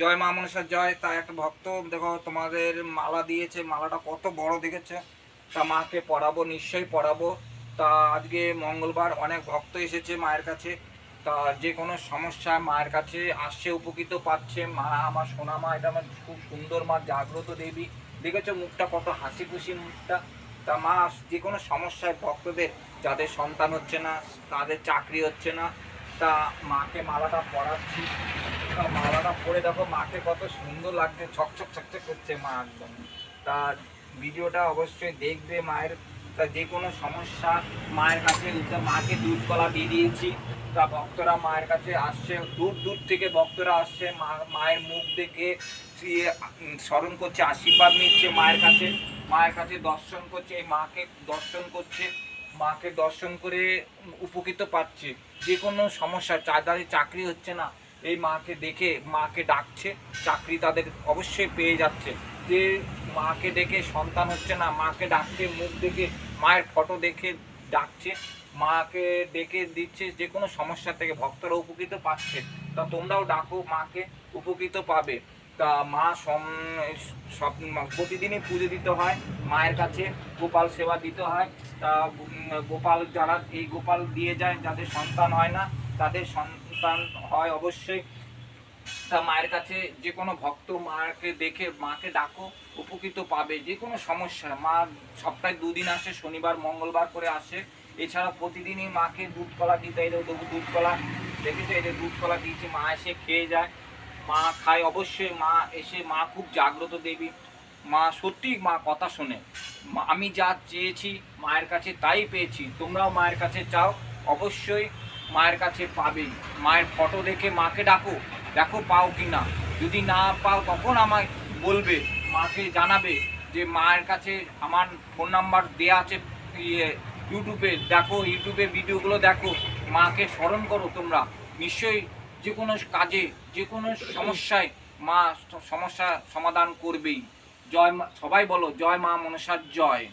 জয় মা মনসার জয়। তা একটা ভক্ত দেখো তোমাদের মালা দিয়েছে, মালাটা কত বড় দেখেছে। তা মাকে পড়াবো, নিশ্চয়ই পড়াবো। তা আজকে মঙ্গলবার, অনেক ভক্ত এসেছে মায়ের কাছে। তা যে কোনো সমস্যা মায়ের কাছে আসছে, উপকৃত পাচ্ছে। মা আমার সোনা মা, এটা আমার খুব সুন্দর মা, জাগ্রত দেবী। দেখেছো মুখটা কত হাসি খুশি মুখটা। তা মা যে কোনো সমস্যায় ভক্তদের, যাদের সন্তান হচ্ছে না, তাদের চাকরি হচ্ছে না, তা মাকে মালাটা পরাচ্ছি। মালাটা পরে দেখো মাকে কত সুন্দর লাগছে, ছকছক ছকছক করছে মা একদম। তা ভিডিওটা অবশ্যই দেখবে মায়ের। তা যে কোনো সমস্যা মায়ের কাছে, মাকে দুধ কলা দিয়ে দিয়েছি। তা ভক্তরা মায়ের কাছে আসছে, দূর দূর থেকে ভক্তরা আসছে, মায়ের মুখ দেখে স্মরণ করছে, আশীর্বাদ নিচ্ছে মায়ের কাছে। মায়ের কাছে দর্শন করছে, এই মাকে দর্শন করছে, মাকে দর্শন করে উপকৃত পাচ্ছে। যে কোনো সমস্যা, যাদের চাকরি হচ্ছে না, এই মাকে দেখে মাকে ডাকছে, চাকরি তাদের অবশ্যই পেয়ে যাচ্ছে। যে মাকে দেখে সন্তান হচ্ছে না, মাকে ডাকছে, মুখ দেখে মায়ের ফটো দেখে ডাকছে, মাকে ডেকে দিচ্ছে, যে কোনো সমস্যা থেকে ভক্তরা উপকৃত পাচ্ছে। তা তোমরাও ডাকো মাকে, উপকৃত পাবে। তা মা সব প্রতিদিনই পুজো দিতে হয় মায়ের কাছে, গোপাল সেবা দিতে হয়। তা গোপাল যারা এই গোপাল দিয়ে যায়, যাদের সন্তান হয় না তাদের সন্তান হয় অবশ্যই। তা মায়ের কাছে যে কোনো ভক্ত মাকে দেখে মাকে ডাকো, উপকৃত পাবে। যে কোনো সমস্যা মা সপ্তাহে দুদিন আসে, শনিবার মঙ্গলবার করে আসে। এছাড়া প্রতিদিনই মাকে দুধ কলা দিতে, এই দুধ কলা দেখেছো, এই যে দুধ কলা দিয়েছি, মা এসে খেয়ে যায়, মা খায় অবশ্যই। মা এসে, মা খুব জাগ্রত দেবী, মা সত্যি মা কথা শোনে। আমি যা চেয়েছি মায়ের কাছে তাই পেয়েছি। তোমরাও মায়ের কাছে চাও, অবশ্যই মায়ের কাছে পাবেই। মায়ের ফটো দেখে মাকে ডাকো, দেখো পাও কি না। যদি না পাও তখন আমায় বলবে, মাকে জানাবে যে মায়ের কাছে আমার ফোন নাম্বার দেওয়া আছে, ইয়ে ইউটিউবে দেখো, ইউটিউবে ভিডিওগুলো দেখো, মাকে স্মরণ করো তোমরা। নিশ্চয়ই যে কোনো কাজে, যে কোনো সমস্যায় মা সমস্যা সমাধান করবেই। জয় মা, সবাই বলো জয় মা মনসার জয়।